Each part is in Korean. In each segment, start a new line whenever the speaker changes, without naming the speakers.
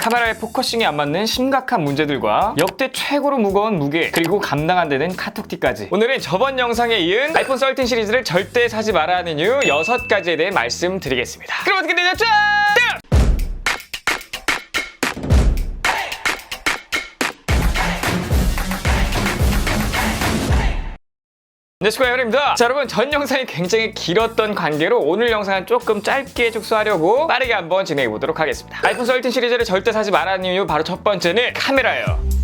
카메라의 포커싱이 안 맞는 심각한 문제들과 역대 최고로 무거운 무게, 그리고 감당 안 되는 카톡티까지. 오늘은 저번 영상에 이은 아이폰 13 시리즈를 절대 사지 말아야 하는 이유 6가지에 대해 말씀드리겠습니다. 그럼 어떻게 되죠? 네, 수고하셨습니다. 자, 여러분, 전 영상이 굉장히 길었던 관계로 오늘 영상은 조금 짧게 축소하려고 빠르게 한번 진행해 보도록 하겠습니다. 아이폰 13 시리즈를 절대 사지 말아야 하는 이유 바로 첫 번째는 카메라예요.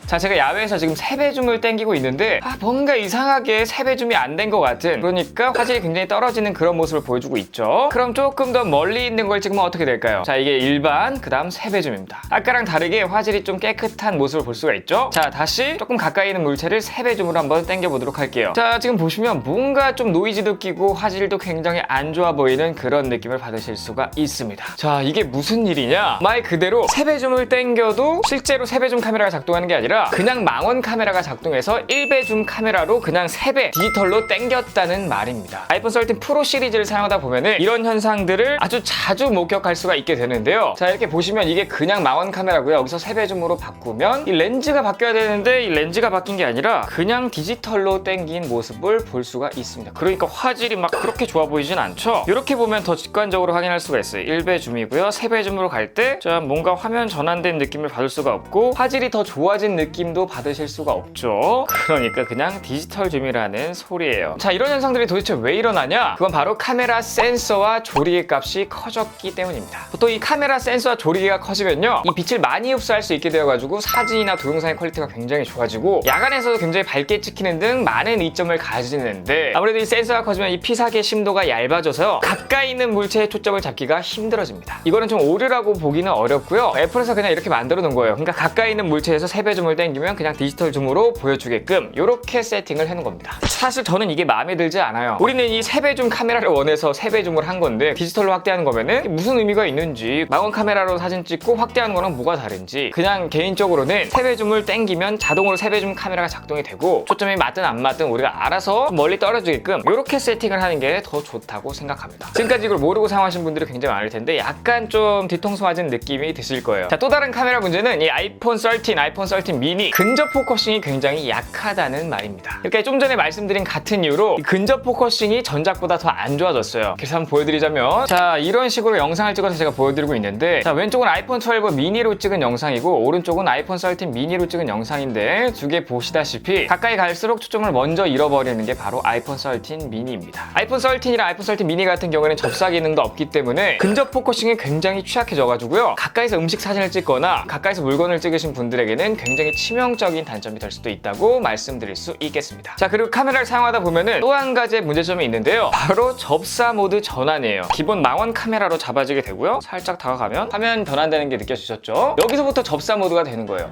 자, 제가 야외에서 지금 세배줌을 당기고 있는데 뭔가 이상하게 세배줌이 안 된 것 같은, 그러니까 화질이 굉장히 떨어지는 그런 모습을 보여주고 있죠. 그럼 조금 더 멀리 있는 걸 찍으면 어떻게 될까요? 자, 이게 일반, 그 다음 세배줌입니다. 아까랑 다르게 화질이 좀 깨끗한 모습을 볼 수가 있죠. 자, 다시 조금 가까이 있는 물체를 세배줌으로 한번 당겨보도록 할게요. 자, 지금 보시면 뭔가 좀 노이즈도 끼고 화질도 굉장히 안 좋아 보이는 그런 느낌을 받으실 수가 있습니다. 자, 이게 무슨 일이냐? 말 그대로 세배줌을 당겨도 실제로 세배줌 카메라가 작동하는 게 아니라 그냥 망원 카메라가 작동해서 1배줌 카메라로 그냥 3배 디지털로 당겼다는 말입니다. 아이폰 13 프로 시리즈를 사용하다 보면은 이런 현상들을 아주 자주 목격할 수가 있게 되는데요. 자, 이렇게 보시면 이게 그냥 망원 카메라고요. 여기서 3배줌으로 바꾸면 이 렌즈가 바뀌어야 되는데 이 렌즈가 바뀐 게 아니라 그냥 디지털로 당긴 모습을 볼 수가 있습니다. 그러니까 화질이 막 그렇게 좋아 보이진 않죠? 이렇게 보면 더 직관적으로 확인할 수가 있어요. 1배줌이고요. 3배줌으로 갈 때 뭔가 화면 전환된 느낌을 받을 수가 없고 화질이 더 좋아진 느낌도 받으실 수가 없죠. 그러니까 그냥 디지털 줌이라는 소리예요. 자, 이런 현상들이 도대체 왜 일어나냐? 그건 바로 카메라 센서와 조리개 값이 커졌기 때문입니다. 보통 이 카메라 센서와 조리개가 커지면요, 이 빛을 많이 흡수할 수 있게 되어가지고 사진이나 동영상의 퀄리티가 굉장히 좋아지고 야간에서도 굉장히 밝게 찍히는 등 많은 이점을 가지는데, 아무래도 이 센서가 커지면 이 피사계 심도가 얇아져서요, 가까이 있는 물체의 초점을 잡기가 힘들어집니다. 이거는 좀 오류라고 보기는 어렵고요. 애플에서 그냥 이렇게 만들어 놓은 거예요. 그러니까 가까이 있는 물체에서 3배줌을 당기면 그냥 디지털 줌으로 보여주게끔 이렇게 세팅을 해놓은 겁니다. 사실 저는 이게 마음에 들지 않아요. 우리는 이 3배줌 카메라를 원해서 3배줌을 한 건데 디지털로 확대하는 거면은 무슨 의미가 있는지, 망원 카메라로 사진 찍고 확대하는 거랑 뭐가 다른지, 그냥 개인적으로는 3배줌을 당기면 자동으로 3배줌 카메라가 작동이 되고 초점이 맞든 안 맞든 우리가 알아서 멀리 떨어지게끔 이렇게 세팅을 하는 게 더 좋다고 생각합니다. 지금까지 이걸 모르고 사용하신 분들이 굉장히 많을 텐데 약간 좀 뒤통수 맞은 느낌이 드실 거예요. 자, 또 다른 카메라 문제는 이 아이폰 13, 아이폰 13 미니 근접 포커싱이 굉장히 약하다는 말입니다. 이렇게 좀 전에 말씀드린 같은 이유로 이 근접 포커싱이 전작보다 더 안 좋아졌어요. 그래서 한번 보여드리자면, 자, 이런 식으로 영상을 찍어서 제가 보여드리고 있는데, 자, 왼쪽은 아이폰 12 미니로 찍은 영상이고 오른쪽은 아이폰 13 미니로 찍은 영상인데 두 개 보시다시피 가까이 갈수록 초점을 먼저 잃어버리는 게 바로 아이폰 13 미니입니다. 아이폰 13이랑 아이폰 13 미니 같은 경우에는 접사 기능도 없기 때문에 근접 포커싱이 굉장히 취약해져가지고요, 가까이서 음식 사진을 찍거나 가까이서 물건을 찍으신 분들에게는 굉장히 치명적인 단점이 될 수도 있다고 말씀드릴 수 있겠습니다. 자, 그리고 카메라를 사용하다 보면은 또 한 가지의 문제점이 있는데요, 바로 접사 모드 전환이에요. 기본 망원 카메라로 잡아지게 되고요, 살짝 다가가면 화면 변환되는 게 느껴지셨죠? 여기서부터 접사 모드가 되는 거예요.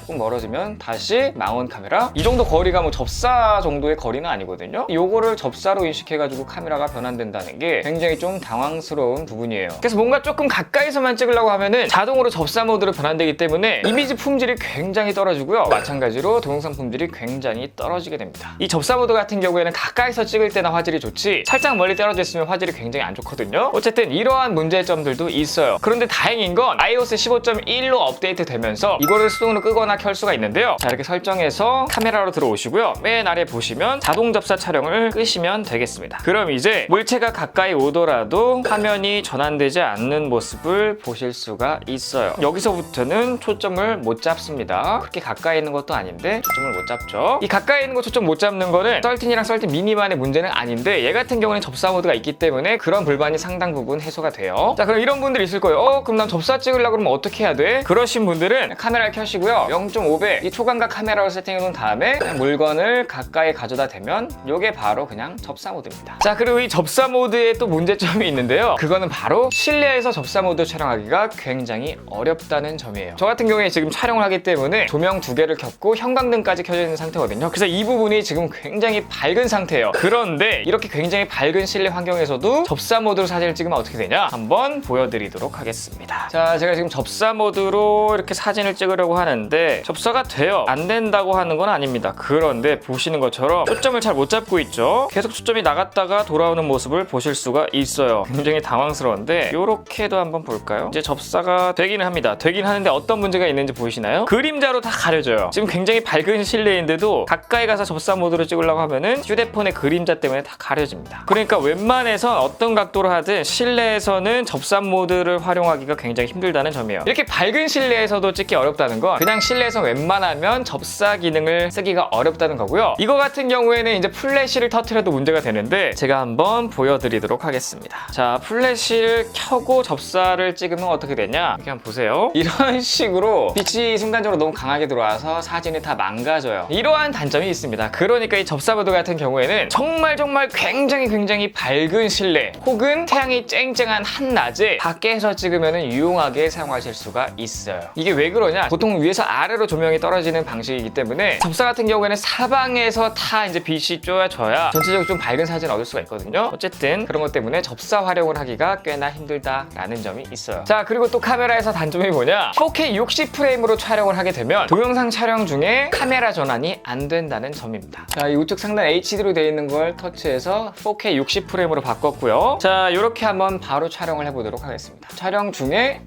조금 멀어지면 다시 망원 카메라. 이 정도 거리가 뭐 접사 정도의 거리는 아니거든요. 요거를 접사로 인식해가지고 카메라가 변환된다는 게 굉장히 좀 당황스러운 부분이에요. 그래서 뭔가 조금 가까이서만 찍으려고 하면은 자동으로 접사 모드로 변환되기 때문에 이미지 품질이 굉장히 떨어지고요, 마찬가지로 동영상 품질이 굉장히 떨어지게 됩니다. 이 접사 모드 같은 경우에는 가까이서 찍을 때나 화질이 좋지, 살짝 멀리 떨어져 있으면 화질이 굉장히 안 좋거든요. 어쨌든 이러한 문제점들도 있어요. 그런데 다행인 건 iOS 15.1로 업데이트 되면서 이거를 수동으로 끄거나 켤 수가 있는데요, 자, 이렇게 설정해서 카메라로 들어오시고요, 맨 아래 보시면 자동 접사 촬영을 끄시면 되겠습니다. 그럼 이제 물체가 가까이 오더라도 화면이 전환되지 않는 모습을 보실 수가 있어요. 여기서부터는 초점을 못 잡습니다. 그렇게 가까이 있는 것도 아닌데 초점을 못 잡죠. 이 가까이 있는 거 초점 못 잡는 거는 13이랑 13 미니만의 문제는 아닌데 얘 같은 경우는 접사 모드가 있기 때문에 그런 불만이 상당 부분 해소가 돼요. 자, 그럼 이런 분들이 있을 거예요. 그럼 난 접사 찍으려고 그러면 어떻게 해야 돼? 그러신 분들은 카메라를 켜시고요, 0.5배 이 초광각 카메라로 세팅해 놓은 다음에 물건을 가까이 가져다 대면 이게 바로 그냥 접사 모드입니다. 자, 그리고 이 접사 모드에 또 문제점이 있는데요, 그거는 바로 실내에서 접사 모드 촬영하기가 굉장히 어렵다는 점이에요. 저 같은 경우에 지금 촬영을 하기 때문에 조명 2개를 켰고 형광등까지 켜져 있는 상태거든요. 그래서 이 부분이 지금 굉장히 밝은 상태예요. 그런데 이렇게 굉장히 밝은 실내 환경에서도 접사 모드로 사진을 찍으면 어떻게 되냐, 한번 보여드리도록 하겠습니다. 자, 제가 지금 접사 모드로 이렇게 사진을 찍으려고 하는데 했는데 접사가 돼요. 안 된다고 하는 건 아닙니다. 그런데 보시는 것처럼 초점을 잘 못 잡고 있죠. 계속 초점이 나갔다가 돌아오는 모습을 보실 수가 있어요. 굉장히 당황스러운데 이렇게도 한번 볼까요? 이제 접사가 되기는 합니다. 되긴 하는데 어떤 문제가 있는지 보이시나요? 그림자로 다 가려져요. 지금 굉장히 밝은 실내인데도 가까이 가서 접사 모드로 찍으려고 하면은 휴대폰의 그림자 때문에 다 가려집니다. 그러니까 웬만해선 어떤 각도로 하든 실내에서는 접사 모드를 활용하기가 굉장히 힘들다는 점이에요. 이렇게 밝은 실내에서도 찍기 어렵다는 건 그냥 실내에서 웬만하면 접사 기능을 쓰기가 어렵다는 거고요. 이거 같은 경우에는 이제 플래시를 터트려도 문제가 되는데 제가 한번 보여드리도록 하겠습니다. 자, 플래시를 켜고 접사를 찍으면 어떻게 되냐? 이렇게 한번 보세요. 이런 식으로 빛이 순간적으로 너무 강하게 들어와서 사진이 다 망가져요. 이러한 단점이 있습니다. 그러니까 이 접사 모드 같은 경우에는 정말 굉장히 밝은 실내 혹은 태양이 쨍쨍한 한낮에 밖에서 찍으면 유용하게 사용하실 수가 있어요. 이게 왜 그러냐? 보통 위에서 아래로 조명이 떨어지는 방식이기 때문에 접사 같은 경우에는 사방에서 다 이제 빛이 쪼여져야 전체적으로 좀 밝은 사진을 얻을 수가 있거든요. 어쨌든 그런 것 때문에 접사 활용을 하기가 꽤나 힘들다라는 점이 있어요. 자, 그리고 또 카메라에서 단점이 뭐냐? 4K 60프레임으로 촬영을 하게 되면 동영상 촬영 중에 카메라 전환이 안 된다는 점입니다. 자, 이 우측 상단 HD로 되어 있는 걸 터치해서 4K 60프레임으로 바꿨고요. 자, 이렇게 한번 바로 촬영을 해보도록 하겠습니다. 촬영 중에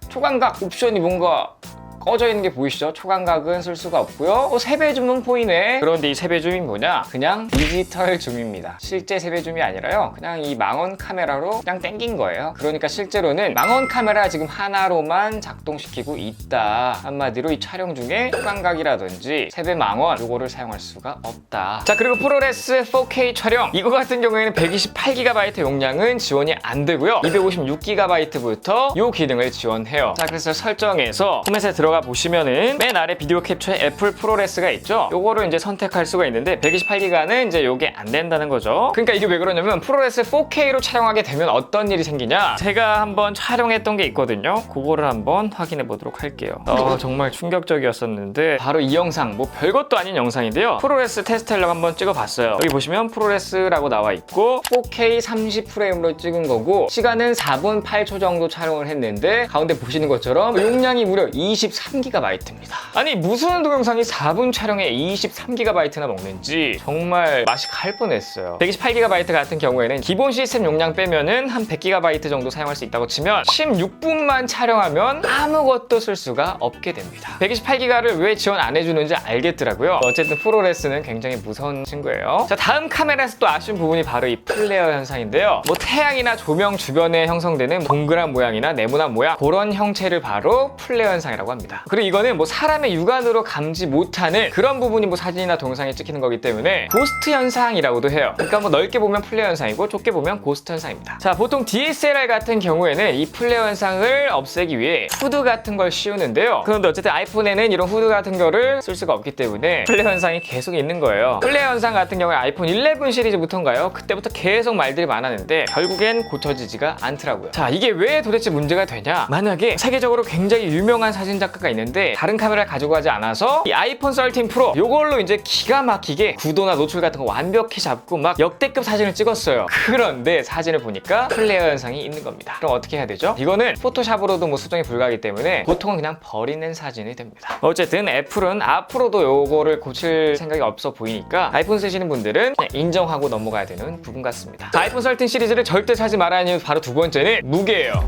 초광각 옵션이 뭔가 꺼져 있는 게 보이시죠? 초광각은 쓸 수가 없고요. 세배 줌은 보이네. 그런데 이 세배 줌이 뭐냐? 그냥 디지털 줌입니다. 실제 세배 줌이 아니라요. 그냥 이 망원 카메라로 그냥 땡긴 거예요. 그러니까 실제로는 망원 카메라 지금 하나로만 작동시키고 있다. 한마디로 이 촬영 중에 초광각이라든지 세배 망원 요거를 사용할 수가 없다. 자, 그리고 프로레스 4K 촬영 이거 같은 경우에는 128GB 용량은 지원이 안 되고요. 256GB부터 요 기능을 지원해요. 자, 그래서 설정에서 포맷에 들어가 보시면은 맨 아래 비디오 캡처에 애플 프로레스가 있죠. 요거를 이제 선택할 수가 있는데 128기가는 이제 요게 안 된다는 거죠. 그러니까 이게 왜 그러냐면 프로레스 4K로 촬영하게 되면 어떤 일이 생기냐? 제가 한번 촬영했던 게 있거든요. 그거를 한번 확인해 보도록 할게요. 정말 충격적이었었는데 바로 이 영상, 뭐 별것도 아닌 영상인데요. 프로레스 테스트하려고 한번 찍어봤어요. 여기 보시면 프로레스라고 나와 있고 4K 30프레임으로 찍은 거고 시간은 4분 8초 정도 촬영을 했는데 가운데 보시는 것처럼 용량이 무려 23GB입니다. 아니 무슨 동영상이 4분 촬영에 23GB나 먹는지 정말 맛이 갈 뻔했어요. 128GB 같은 경우에는 기본 시스템 용량 빼면은 한 100GB 정도 사용할 수 있다고 치면 16분만 촬영하면 아무것도 쓸 수가 없게 됩니다. 128GB를 왜 지원 안 해주는지 알겠더라고요. 어쨌든 프로레스는 굉장히 무서운 친구예요. 자, 다음 카메라에서 또 아쉬운 부분이 바로 이 플레어 현상인데요. 뭐 태양이나 조명 주변에 형성되는 동그란 모양이나 네모난 모양 그런 형체를 바로 플레어 현상이라고 합니다. 그리고 이거는 뭐 사람의 육안으로 감지 못하는 그런 부분이 뭐 사진이나 동영상에 찍히는 거기 때문에 고스트 현상이라고도 해요. 그러니까 뭐 넓게 보면 플레어 현상이고 좁게 보면 고스트 현상입니다. 자, 보통 DSLR 같은 경우에는 이 플레어 현상을 없애기 위해 후드 같은 걸 씌우는데요. 그런데 어쨌든 아이폰에는 이런 후드 같은 거를 쓸 수가 없기 때문에 플레어 현상이 계속 있는 거예요. 플레어 현상 같은 경우에 아이폰 11 시리즈부터인가요? 그때부터 계속 말들이 많았는데 결국엔 고쳐지지가 않더라고요. 자, 이게 왜 도대체 문제가 되냐? 만약에 세계적으로 굉장히 유명한 사진작가가 있는데 다른 카메라를 가지고 가지 않아서 이 아이폰 13 프로 요걸로 이제 기가 막히게 구도나 노출 같은 거 완벽히 잡고 막 역대급 사진을 찍었어요. 그런데 사진을 보니까 플레어 현상이 있는 겁니다. 그럼 어떻게 해야 되죠? 이거는 포토샵으로도 뭐 수정이 불가하기 때문에 보통은 그냥 버리는 사진이 됩니다. 어쨌든 애플은 앞으로도 요거를 고칠 생각이 없어 보이니까 아이폰 쓰시는 분들은 그냥 인정하고 넘어가야 되는 부분 같습니다. 자, 아이폰 13 시리즈를 절대 사지 말아야 하는 이유 바로 두 번째는 무게예요.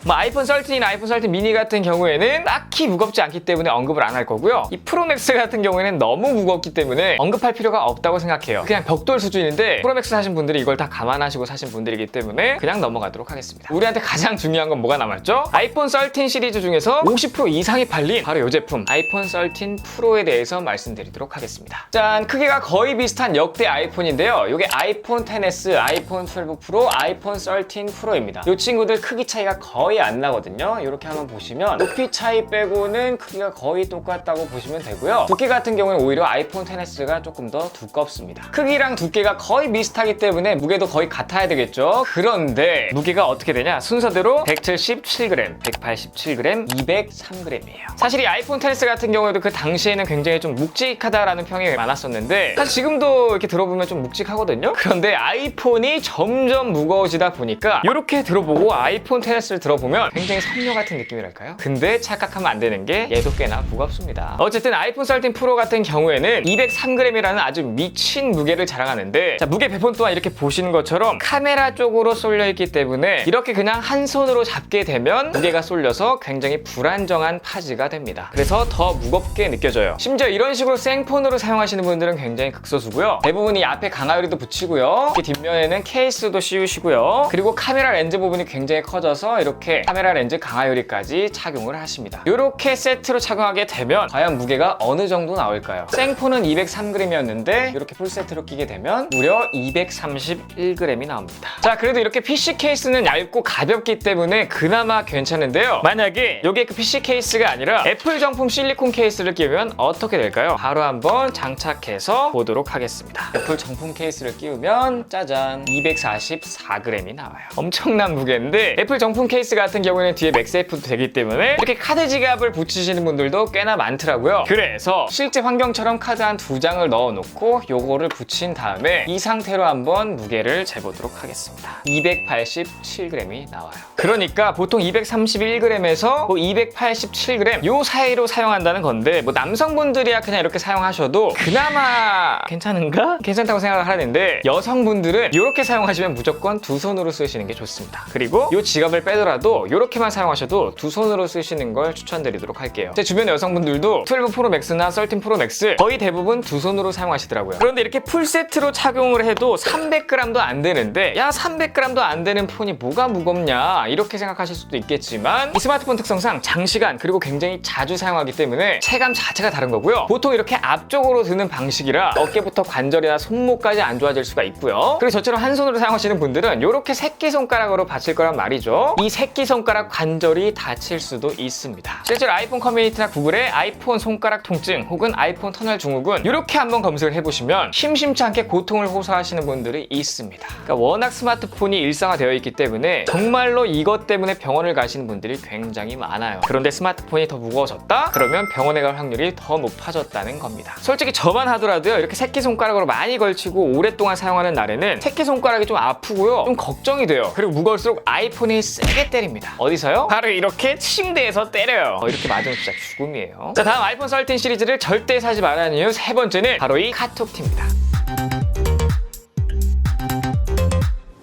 뭐 아이폰 13이나 아이폰 13 미니 같은 경우에는 딱히 무겁지 않기 때문에 언급을 안 할 거고요. 이 프로맥스 같은 경우에는 너무 무겁기 때문에 언급할 필요가 없다고 생각해요. 그냥 벽돌 수준인데 프로맥스 사신 분들이 이걸 다 감안하시고 사신 분들이기 때문에 그냥 넘어가도록 하겠습니다. 우리한테 가장 중요한 건 뭐가 남았죠? 아이폰 13 시리즈 중에서 50% 이상이 팔린 바로 이 제품 아이폰 13 프로에 대해서 말씀드리도록 하겠습니다. 짠! 크기가 거의 비슷한 역대 아이폰인데요. 이게 아이폰 XS, 아이폰 12 프로, 아이폰 13 프로입니다. 이 친구들 크기 차이가 거의 안 나거든요. 이렇게 한번 보시면 높이 차이 빼고는 크기가 거의 똑같다고 보시면 되고요. 두께 같은 경우는 오히려 아이폰 XS가 조금 더 두껍습니다. 크기랑 두께가 거의 비슷하기 때문에 무게도 거의 같아야 되겠죠. 그런데 무게가 어떻게 되냐? 순서대로 177g, 187g, 203g이에요. 사실 이 아이폰 XS 같은 경우에도 그 당시에는 굉장히 좀 묵직하다라는 평이 많았었는데 사실 지금도 이렇게 들어보면 좀 묵직하거든요. 그런데 아이폰이 점점 무거워지다 보니까 이렇게 들어보고 아이폰 XS를 들어보면 보면 굉장히 섬녀 같은 느낌이랄까요? 근데 착각하면 안 되는 게 얘도 꽤나 무겁습니다. 어쨌든 아이폰 13 프로 같은 경우에는 203g이라는 아주 미친 무게를 자랑하는데, 자, 무게 배폰 또한 이렇게 보시는 것처럼 카메라 쪽으로 쏠려 있기 때문에 이렇게 그냥 한 손으로 잡게 되면 무게가 쏠려서 굉장히 불안정한 파지가 됩니다. 그래서 더 무겁게 느껴져요. 심지어 이런 식으로 생폰으로 사용하시는 분들은 굉장히 극소수고요. 대부분 이 앞에 강화유리도 붙이고요. 이렇게 뒷면에는 케이스도 씌우시고요. 그리고 카메라 렌즈 부분이 굉장히 커져서 이렇게 카메라 렌즈 강화유리까지 착용을 하십니다. 이렇게 세트로 착용하게 되면 과연 무게가 어느 정도 나올까요? 생폰은 203g이었는데 이렇게 풀세트로 끼게 되면 무려 231g이 나옵니다. 자, 그래도 이렇게 PC 케이스는 얇고 가볍기 때문에 그나마 괜찮은데요. 만약에 이게 그 PC 케이스가 아니라 애플 정품 실리콘 케이스를 끼우면 어떻게 될까요? 바로 한번 장착해서 보도록 하겠습니다. 애플 정품 케이스를 끼우면 짜잔, 244g이 나와요. 엄청난 무게인데 애플 정품 케이스 같은 경우에는 뒤에 맥세이프도 되기 때문에 이렇게 카드 지갑을 붙이시는 분들도 꽤나 많더라고요. 그래서 실제 환경처럼 카드 한 2장을 넣어놓고 요거를 붙인 다음에 이 상태로 한번 무게를 재보도록 하겠습니다. 287g이 나와요. 그러니까 보통 231g에서 287g 요 사이로 사용한다는 건데, 뭐 남성분들이야 그냥 이렇게 사용하셔도 그나마 괜찮은가? 괜찮다고 생각을 하는데, 여성분들은 이렇게 사용하시면 무조건 두 손으로 쓰시는 게 좋습니다. 그리고 이 지갑을 빼더라도 이렇게만 사용하셔도 두 손으로 쓰시는 걸 추천드리도록 할게요. 제 주변 여성분들도 12 프로 맥스나 13 프로 맥스 거의 대부분 두 손으로 사용하시더라고요. 그런데 이렇게 풀세트로 착용을 해도 300g도 안 되는데, 야 300g도 안 되는 폰이 뭐가 무겁냐 이렇게 생각하실 수도 있겠지만, 이 스마트폰 특성상 장시간 그리고 굉장히 자주 사용하기 때문에 체감 자체가 다른 거고요. 보통 이렇게 앞쪽으로 드는 방식이라 어깨부터 관절이나 손목까지 안 좋아질 수가 있고요. 그리고 저처럼 한 손으로 사용하시는 분들은 이렇게 새끼손가락으로 받칠 거란 말이죠. 이 새끼손가락 관절이 다칠 수도 있습니다. 실제로 아이폰 커뮤니티나 구글에 아이폰 손가락 통증 혹은 아이폰 터널 증후군 이렇게 한번 검색을 해보시면 심심치 않게 고통을 호소하시는 분들이 있습니다. 그러니까 워낙 스마트폰이 일상화되어 있기 때문에 정말로 이것 때문에 병원을 가시는 분들이 굉장히 많아요. 그런데 스마트폰이 더 무거워졌다? 그러면 병원에 갈 확률이 더 높아졌다는 겁니다. 솔직히 저만 하더라도요, 이렇게 새끼손가락으로 많이 걸치고 오랫동안 사용하는 날에는 새끼손가락이 좀 아프고요, 좀 걱정이 돼요. 그리고 무거울수록 아이폰이 세게 때립니다. 어디서요? 바로 이렇게 침대에서 때려요. 이렇게 맞으면 진짜 죽음이에요. 자, 다음 아이폰 13 시리즈를 절대 사지 말아야 하는 이유 세 번째는 바로 이 카톡티입니다.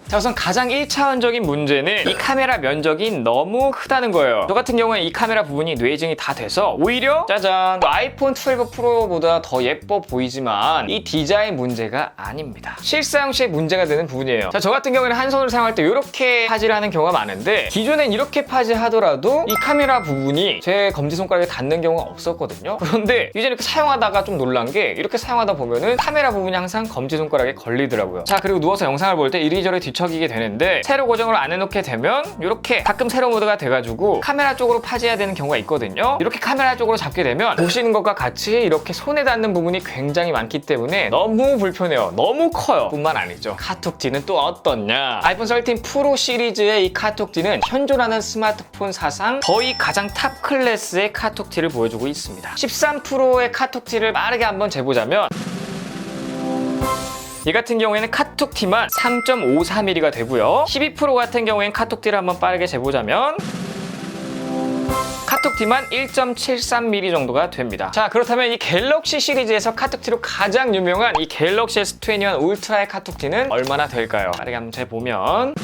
자, 우선 가장 1차원적인 문제는 이 카메라 면적이 너무 크다는 거예요. 저 같은 경우에 이 카메라 부분이 뇌증이 다 돼서 오히려 짜잔, 아이폰 12 프로보다 더 예뻐 보이지만 이 디자인 문제가 아닙니다. 실사용 시에 문제가 되는 부분이에요. 자, 저 같은 경우에는 한 손으로 사용할 때 이렇게 파지를 하는 경우가 많은데, 기존엔 이렇게 파지하더라도 이 카메라 부분이 제 검지손가락에 닿는 경우가 없었거든요. 그런데 이제 이렇게 사용하다가 좀 놀란 게, 이렇게 사용하다 보면은 카메라 부분이 항상 검지손가락에 걸리더라고요. 자, 그리고 누워서 영상을 볼 때 이리저리 뒤척이게 되는데, 세로 고정을 안 해놓게 되면 이렇게 가끔 세로 모드가 돼가지고 카메라 쪽으로 파지해야 되는 경우가 있거든요. 이렇게 카메라 쪽으로 잡게 되면 보시는 것과 같이 이렇게 손에 닿는 부분이 굉장히 많기 때문에 너무 불편해요. 너무 커요. 뿐만 아니죠, 카톡티는 또 어떻냐? 아이폰 13 프로 시리즈의 이 카톡티는 현존하는 스마트폰 사상 거의 가장 탑 클래스의 카톡티를 보여주고 있습니다. 13 프로의 카톡티를 빠르게 한번 재보자면, 이 같은 경우에는 카톡티만 3.54mm가 되고요. 12 프로 같은 경우에는 카톡티를 한번 빠르게 재보자면 카톡티만 1.73mm 정도가 됩니다. 자, 그렇다면 이 갤럭시 시리즈에서 카톡티로 가장 유명한 이 갤럭시 S21 울트라의 카톡티는 얼마나 될까요? 빠르게 한번 재보면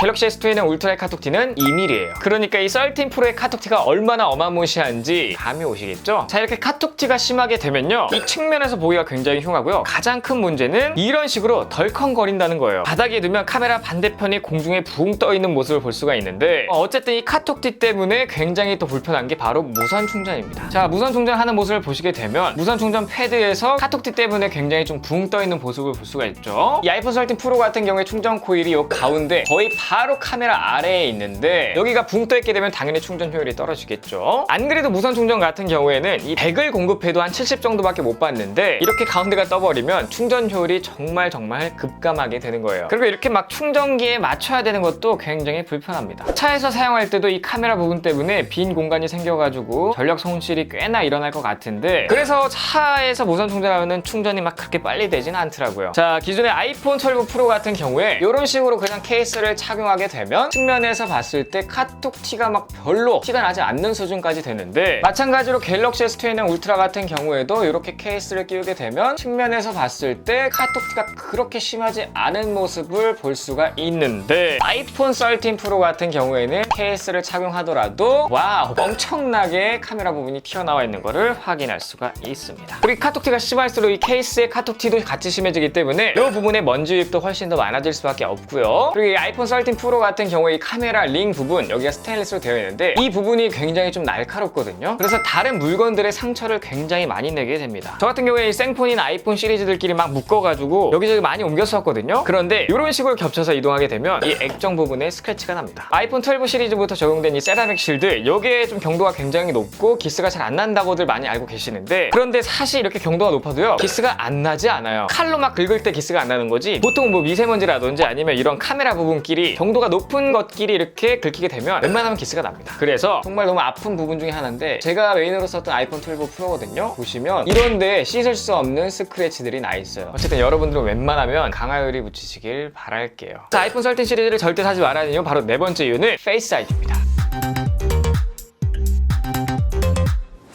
갤럭시 S21 울트라의 카톡티는 2mm예요. 그러니까 이 13 프로의 카톡티가 얼마나 어마무시한지 감이 오시겠죠? 자, 이렇게 카톡티가 심하게 되면요, 이 측면에서 보기가 굉장히 흉하고요. 가장 큰 문제는 이런 식으로 덜컹거린다는 거예요. 바닥에 두면 카메라 반대편이 공중에 붕 떠있는 모습을 볼 수가 있는데, 어쨌든 이 카톡티 때문에 굉장히 또 불편한 게 바로 무선 충전입니다. 자, 무선 충전하는 모습을 보시게 되면 무선 충전 패드에서 카톡티 때문에 굉장히 좀 붕 떠있는 모습을 볼 수가 있죠. 이 아이폰 13 프로 같은 경우에 충전 코일이 이 가운데 거의 바로 카메라 아래에 있는데, 여기가 붕 떠있게 되면 당연히 충전 효율이 떨어지겠죠. 안 그래도 무선 충전 같은 경우에는 이 100을 공급해도 한 70 정도밖에 못 받는데, 이렇게 가운데가 떠버리면 충전 효율이 정말 급감하게 되는 거예요. 그리고 이렇게 막 충전기에 맞춰야 되는 것도 굉장히 불편합니다. 차에서 사용할 때도 이 카메라 부분 때문에 빈 공간이 생겨가지고 전력 손실이 꽤나 일어날 것 같은데, 그래서 차에서 무선 충전하면 충전이 막 그렇게 빨리 되진 않더라고요. 자, 기존의 아이폰 12 프로 같은 경우에 이런 식으로 그냥 케이스를 착용 착용하게 되면 측면에서 봤을 때 카톡 티가 막 별로 티가 나지 않는 수준까지 되는데, 마찬가지로 갤럭시 S21 울트라 같은 경우에도 이렇게 케이스를 끼우게 되면 측면에서 봤을 때 카톡 티가 그렇게 심하지 않은 모습을 볼 수가 있는데, 아이폰 13 프로 같은 경우에는 케이스를 착용하더라도 와우, 엄청나게 카메라 부분이 튀어나와 있는 것을 확인할 수가 있습니다. 그리고 카톡 티가 심할수록 이 케이스의 카톡 티도 같이 심해지기 때문에 이 부분에 먼지 유입도 훨씬 더 많아질 수밖에 없고요. 그리고 이 아이폰 13 프로 같은 경우에 이 카메라 링 부분, 여기가 스테인리스로 되어 있는데 이 부분이 굉장히 좀 날카롭거든요. 그래서 다른 물건들의 상처를 굉장히 많이 내게 됩니다. 저 같은 경우에 이 생폰이나 아이폰 시리즈들끼리 막 묶어가지고 여기저기 많이 옮겼었거든요. 그런데 이런 식으로 겹쳐서 이동하게 되면 이 액정 부분에 스크래치가 납니다. 아이폰 12 시리즈부터 적용된 이 세라믹 실드, 여기에 좀 경도가 굉장히 높고 기스가 잘 안 난다고들 많이 알고 계시는데, 그런데 사실 이렇게 경도가 높아도요 기스가 안 나지 않아요. 칼로 막 긁을 때 기스가 안 나는 거지, 보통 뭐 미세먼지라든지 아니면 이런 카메라 부분끼리 경도가 높은 것끼리 이렇게 긁히게 되면 웬만하면 기스가 납니다. 그래서 정말 너무 아픈 부분 중에 하나인데, 제가 메인으로 썼던 아이폰 12 프로거든요. 보시면 이런데 씻을 수 없는 스크래치들이 나 있어요. 어쨌든 여러분들은 웬만하면 강화유리 붙이시길 바랄게요. 자, 아이폰 13 시리즈를 절대 사지 말아야 하는 이유, 바로 네 번째 이유는 페이스 아이디입니다.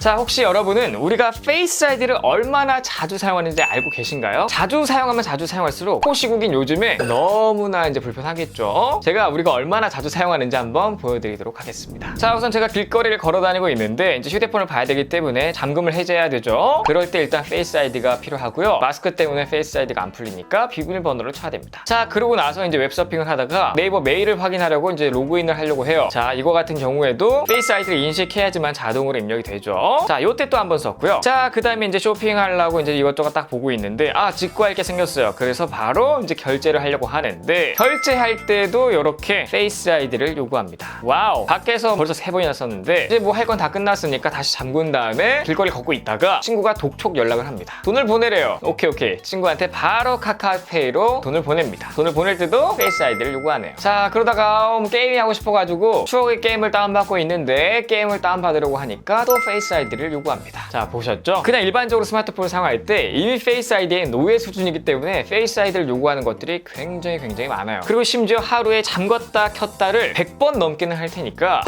자, 혹시 여러분은 우리가 페이스 아이디를 얼마나 자주 사용하는지 알고 계신가요? 자주 사용하면 자주 사용할수록 코 시국인 요즘에 너무나 이제 불편하겠죠? 제가 우리가 얼마나 자주 사용하는지 한번 보여드리도록 하겠습니다. 자, 우선 제가 길거리를 걸어 다니고 있는데 이제 휴대폰을 봐야 되기 때문에 잠금을 해제해야 되죠. 그럴 때 일단 페이스 아이디가 필요하고요. 마스크 때문에 페이스 아이디가 안 풀리니까 비밀번호를 쳐야 됩니다. 자, 그러고 나서 이제 웹서핑을 하다가 네이버 메일을 확인하려고 이제 로그인을 하려고 해요. 자, 이거 같은 경우에도 페이스 아이디를 인식해야지만 자동으로 입력이 되죠. 자, 요때 또 한 번 썼고요. 자, 그 다음에 이제 쇼핑하려고 이제 이것저것 딱 보고 있는데, 아, 직구할 게 생겼어요. 그래서 바로 이제 결제를 하려고 하는데, 결제할 때도 이렇게 페이스 아이디를 요구합니다. 와우, 밖에서 벌써 3번이나 썼는데 이제 뭐 할 건 다 끝났으니까 다시 잠근 다음에 길거리 걷고 있다가 친구가 독촉 연락을 합니다. 돈을 보내래요. 오케이. 친구한테 바로 카카오페이로 돈을 보냅니다. 돈을 보낼 때도 페이스 아이디를 요구하네요. 자, 그러다가 게임이 하고 싶어가지고 추억의 게임을 다운받고 있는데, 게임을 다운받으려고 하니까 또 페이스 아이디를 요구합니다. 자, 보셨죠? 그냥 일반적으로 스마트폰을 사용할 때 이미 페이스 아이디의 노예 수준이기 때문에 페이스 아이디를 요구하는 것들이 굉장히 많아요. 그리고 심지어 하루에 잠궜다 켰다를 100번 넘기는 할 테니까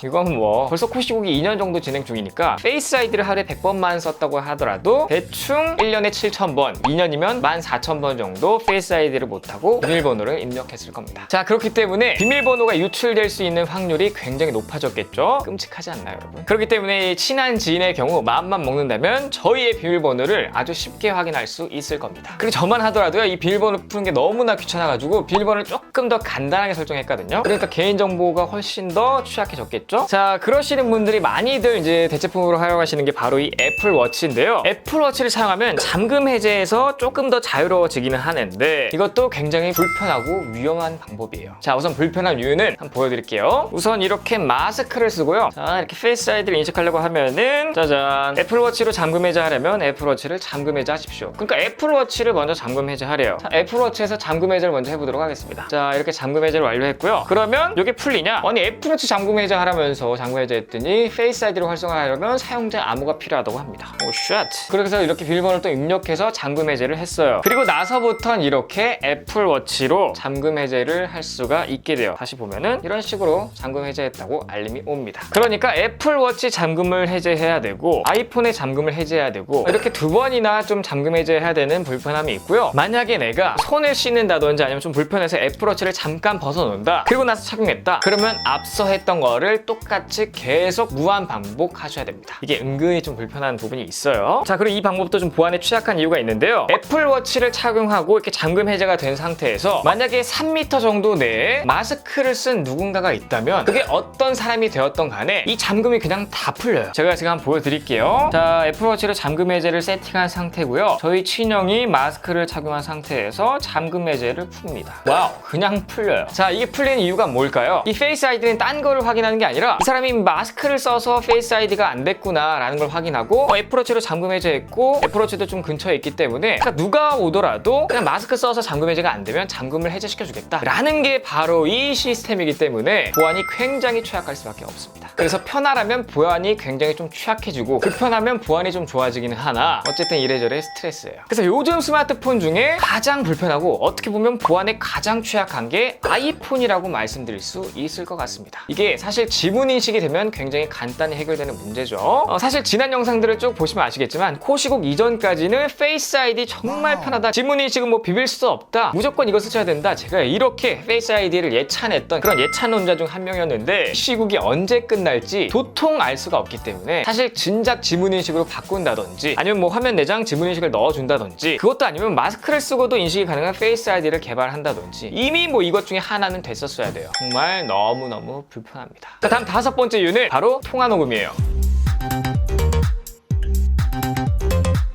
이건 뭐 벌써 코시국이 2년 정도 진행 중이니까 페이스 아이디를 하루에 100번만 썼다고 하더라도 대충 1년에 7,000번, 2년이면 14,000번 정도 페이스 아이디를 못하고 비밀번호를 입력했을 겁니다. 자, 그렇기 때문에 비밀번호가 유출될 수 있는 확률이 굉장히 높아졌겠죠? 끔찍하지 않나요, 여러분? 그렇기 때문에 친한 지인의 경우 마음만 먹는다면 저희의 비밀번호를 아주 쉽게 확인할 수 있을 겁니다. 그리고 저만 하더라도요, 이 비밀번호 푸는 게 너무나 귀찮아가지고 비밀번호를 조금 더 간단하게 설정했거든요. 그러니까 개인정보가 훨씬 더 취약해졌겠죠? 자, 그러시는 분들이 많이들 이제 대체품으로 활용하시는 게 바로 이 애플워치인데요. 애플워치를 사용하면 잠금 해제에서 조금 더 자유로워지기는 하는데, 이것도 굉장히 불편하고 위험한 방법이에요. 자, 우선 불편한 이유는 한번 보여드릴게요. 우선 이렇게 마스크를 쓰고요. 자, 이렇게 페이스 아이디를 인식하려고 하면은 짜잔, 애플워치로 잠금 해제하려면 애플워치를 잠금 해제하십시오. 그러니까 애플워치를 먼저 잠금 해제하래요. 자, 애플워치에서 잠금 해제를 먼저 해보도록 하겠습니다. 자, 이렇게 잠금 해제를 완료했고요. 그러면 이게 풀리냐? 아니, 애플워치 잠금 해제하라면 잠금 해제했더니 페이스 아이디를 활성화하려면 사용자 암호가 필요하다고 합니다. 오, 쉣. 그래서 이렇게 비밀번호를 또 입력해서 잠금 해제를 했어요. 그리고 나서부터는 이렇게 애플워치로 잠금 해제를 할 수가 있게 돼요. 다시 보면은 이런 식으로 잠금 해제했다고 알림이 옵니다. 그러니까 애플워치 잠금을 해제해야 되고 아이폰의 잠금을 해제해야 되고, 이렇게 2번이나 좀 잠금 해제해야 되는 불편함이 있고요. 만약에 내가 손을 씻는다든지 아니면 좀 불편해서 애플워치를 잠깐 벗어놓는다, 그리고 나서 착용했다, 그러면 앞서 했던 거를 똑같이 계속 무한 반복하셔야 됩니다. 이게 은근히 좀 불편한 부분이 있어요. 자, 그리고 이 방법도 좀 보안에 취약한 이유가 있는데요. 애플워치를 착용하고 이렇게 잠금 해제가 된 상태에서 만약에 3m 정도 내에 마스크를 쓴 누군가가 있다면, 그게 어떤 사람이 되었던 간에 이 잠금이 그냥 다 풀려요. 제가 지금 한번 보여드릴게요. 자, 애플워치로 잠금 해제를 세팅한 상태고요. 저희 친형이 마스크를 착용한 상태에서 잠금 해제를 풉니다. 와우, 그냥 풀려요. 자, 이게 풀리는 이유가 뭘까요? 이 페이스 아이디는 딴 거를 확인하는 게 아니라 아니라 이 사람이 마스크를 써서 페이스 아이디가 안 됐구나 라는 걸 확인하고 애플워치로 잠금 해제했고 애플워치도 좀 근처에 있기 때문에 그러니까 누가 오더라도 그냥 마스크 써서 잠금 해제가 안 되면 잠금을 해제시켜 주겠다 라는 게 바로 이 시스템이기 때문에 보안이 굉장히 취약할 수밖에 없습니다. 그래서 편하라면 보안이 굉장히 좀 취약해지고 불편하면 보안이 좀 좋아지기는 하나 어쨌든 이래저래 스트레스예요. 그래서 요즘 스마트폰 중에 가장 불편하고 어떻게 보면 보안에 가장 취약한 게 아이폰이라고 말씀드릴 수 있을 것 같습니다. 이게 사실 지문 인식이 되면 굉장히 간단히 해결되는 문제죠. 사실 지난 영상들을 쭉 보시면 아시겠지만 코시국 이전까지는 페이스 아이디 정말 편하다, 지문 인식은 뭐 비빌 수 없다, 무조건 이것을 써야 된다, 제가 이렇게 페이스 아이디를 예찬했던 그런 예찬론자 중 한 명이었는데 시국이 언제 끝날지 도통 알 수가 없기 때문에 사실 진작 지문 인식으로 바꾼다든지 아니면 뭐 화면 내장 지문 인식을 넣어준다든지 그것도 아니면 마스크를 쓰고도 인식이 가능한 페이스 아이디를 개발한다든지 이미 뭐 이것 중에 하나는 됐었어야 돼요. 정말 너무너무 불편합니다. 자, 다음 5번째 이유는 바로 통화 녹음이에요.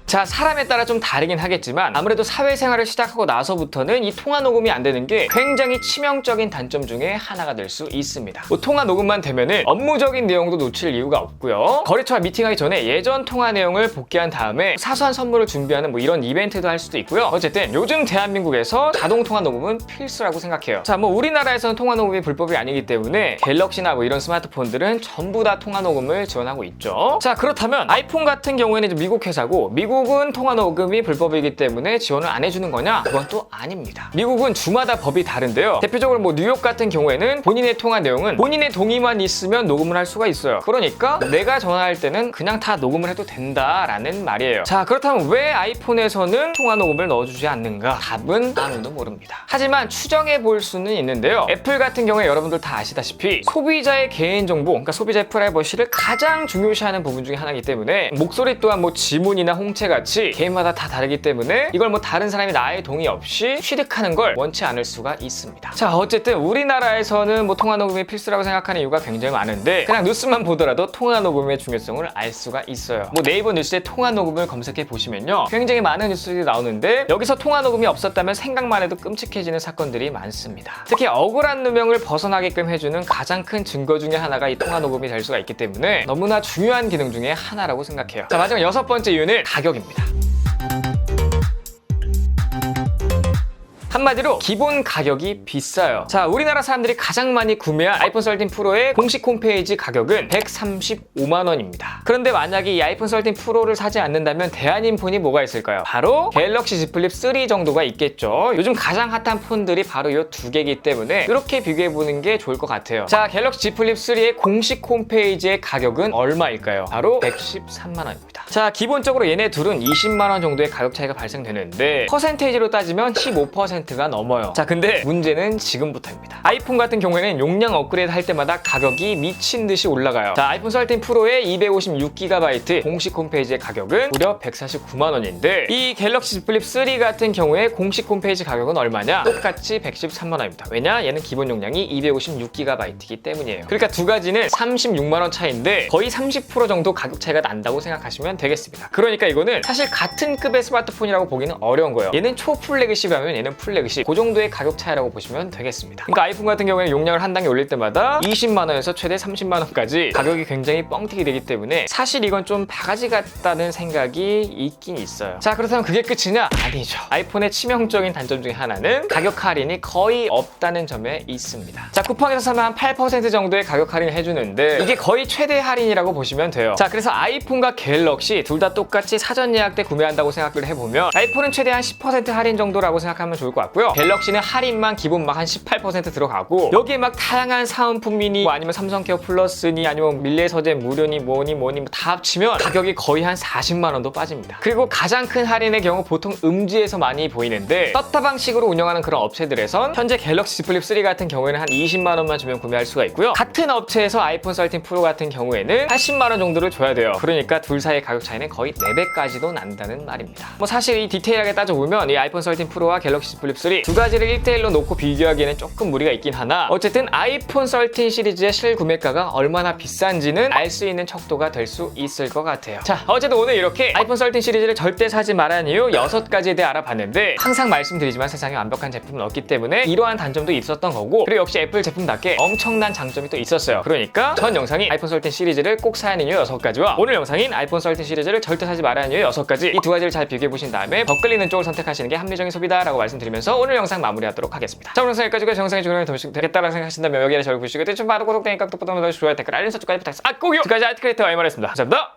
자, 사람에 따라 좀 다르긴 하겠지만 아무래도 사회생활을 시작하고 나서부터는 이 통화 녹음이 안 되는 게 굉장히 치명적인 단점 중에 하나가 될 수 있습니다. 뭐 통화 녹음만 되면은 업무적인 내용도 놓칠 이유가 없고요. 거래처와 미팅하기 전에 예전 통화 내용을 복귀한 다음에 사소한 선물을 준비하는 뭐 이런 이벤트도 할 수도 있고요. 어쨌든 요즘 대한민국에서 자동 통화 녹음은 필수라고 생각해요. 자, 뭐 우리나라에서는 통화 녹음이 불법이 아니기 때문에 갤럭시나 뭐 이런 스마트폰들은 전부 다 통화 녹음을 지원하고 있죠. 자, 그렇다면 아이폰 같은 경우에는 이제 미국 회사고 미국은 통화 녹음이 불법이기 때문에 지원을 안 해주는 거냐? 그건 또 아닙니다. 미국은 주마다 법이 다른데요. 대표적으로 뭐 뉴욕 같은 경우에는 본인의 통화 내용은 본인의 동의만 있으면 녹음을 할 수가 있어요. 그러니까 내가 전화할 때는 그냥 다 녹음을 해도 된다라는 말이에요. 자, 그렇다면 왜 아이폰에서는 통화 녹음을 넣어주지 않는가? 답은 아무도 모릅니다. 하지만 추정해 볼 수는 있는데요. 애플 같은 경우에 여러분들 다 아시다시피 소비자의 개인정보, 그러니까 소비자의 프라이버시를 가장 중요시하는 부분 중에 하나이기 때문에 목소리 또한 뭐 지문이나 홍채 같이 개인마다 다 다르기 때문에 이걸 뭐 다른 사람이 나의 동의 없이 취득하는 걸 원치 않을 수가 있습니다. 자, 어쨌든 우리나라에서는 뭐 통화 녹음이 필수라고 생각하는 이유가 굉장히 많은데 그냥 뉴스만 보더라도 통화 녹음의 중요성을 알 수가 있어요. 뭐 네이버 뉴스에 통화 녹음을 검색해 보시면요 굉장히 많은 뉴스들이 나오는데 여기서 통화 녹음이 없었다면 생각만 해도 끔찍해지는 사건들이 많습니다. 특히 억울한 누명을 벗어나게끔 해주는 가장 큰 증거 중에 하나가 이 통화 녹음이 될 수가 있기 때문에 너무나 중요한 기능 중에 하나라고 생각해요. 자, 마지막 6번째 이유는 가격입니다. 한마디로 기본 가격이 비싸요. 자, 우리나라 사람들이 가장 많이 구매한 아이폰 13 프로의 공식 홈페이지 가격은 135만 원입니다. 그런데 만약에 이 아이폰 13 프로를 사지 않는다면 대안인 폰이 뭐가 있을까요? 바로 갤럭시 Z 플립 3 정도가 있겠죠. 요즘 가장 핫한 폰들이 바로 이 두 개이기 때문에 이렇게 비교해보는 게 좋을 것 같아요. 자, 갤럭시 Z 플립 3의 공식 홈페이지의 가격은 얼마일까요? 바로 113만 원입니다. 자, 기본적으로 얘네 둘은 20만 원 정도의 가격 차이가 발생되는데 퍼센테이지로 따지면 15%가 넘어요. 자, 근데 문제는 지금부터입니다. 아이폰 같은 경우에는 용량 업그레이드 할 때마다 가격이 미친 듯이 올라가요. 자, 아이폰 13 프로의 256GB 공식 홈페이지의 가격은 무려 149만 원인데 이 갤럭시 Z 플립 3 같은 경우에 공식 홈페이지 가격은 얼마냐? 똑같이 113만 원입니다. 왜냐? 얘는 기본 용량이 256GB이기 때문이에요. 그러니까 두 가지는 36만 원 차이인데 거의 30% 정도 가격 차이가 난다고 생각하시면 되겠습니다. 그러니까 이거는 사실 같은 급의 스마트폰이라고 보기는 어려운 거예요. 얘는 초 플래그십이면 얘는 플래그십, 그 정도의 가격 차이라고 보시면 되겠습니다. 그러니까 아이폰 같은 경우에는 용량을 한 단계 올릴 때마다 20만 원에서 최대 30만 원까지 가격이 굉장히 뻥튀기 되기 때문에 사실 이건 좀 바가지 같다는 생각이 있긴 있어요. 자, 그렇다면 그게 끝이냐? 아니죠. 아이폰의 치명적인 단점 중에 하나는 가격 할인이 거의 없다는 점에 있습니다. 자, 쿠팡에서 사면 한 8% 정도의 가격 할인을 해주는데 이게 거의 최대 할인이라고 보시면 돼요. 자, 그래서 아이폰과 갤럭시 둘 다 똑같이 사전 예약 때 구매한다고 생각을 해보면 아이폰은 최대한 10% 할인 정도라고 생각하면 좋을 것 같고요. 갤럭시는 할인만 기본 막 한 18% 들어가고 여기에 막 다양한 사은품이니 뭐 아니면 삼성케어 플러스니 아니면 밀레서재 무료니 뭐니 다 합치면 가격이 거의 한 40만 원도 빠집니다. 그리고 가장 큰 할인의 경우 보통 음지에서 많이 보이는데 떴다 방식으로 운영하는 그런 업체들에선 현재 갤럭시 Z 플립 3 같은 경우에는 한 20만 원만 주면 구매할 수가 있고요. 같은 업체에서 아이폰 13 프로 같은 경우에는 80만 원 정도를 줘야 돼요. 그러니까 둘 사이의 가격 차이는 거의 4배까지도 난다는 말입니다. 뭐 사실 이 디테일하게 따져보면 이 아이폰 13 프로와 갤럭시 Z 플립 플립 3 두 가지를 1대1로 놓고 비교하기에는 조금 무리가 있긴 하나 어쨌든 아이폰 13 시리즈의 실구매가가 얼마나 비싼지는 알 수 있는 척도가 될 수 있을 것 같아요. 자, 어쨌든 오늘 이렇게 아이폰 13 시리즈를 절대 사지 말라는 이유 6가지에 대해 알아봤는데 항상 말씀드리지만 세상에 완벽한 제품은 없기 때문에 이러한 단점도 있었던 거고 그리고 역시 애플 제품답게 엄청난 장점이 또 있었어요. 그러니까 전 영상인 아이폰 13 시리즈를 꼭 사야 하는 이유 6가지와 오늘 영상인 아이폰 13 시리즈를 절대 사지 말아야 하는 이유 6가지 이 두 가지를 잘 비교해보신 다음에 더 끌리는 쪽을 선택하시는 게 합리적인 소비다라고 말씀드리면서 오늘 영상 마무리하도록 하겠습니다. 자, 오늘 영상 여기까지고 영상이 좋으면 더 되겠다라고 생각하신다면 여기에 저를 보시고 좀 봐도 구독, 땡, 깍둑, 부탁, 좋아요, 댓글, 알림 설정까지 부탁드립니다. 꼭요! 지금까지 아이트크리에이터 이머리였습니다. 감사합니다.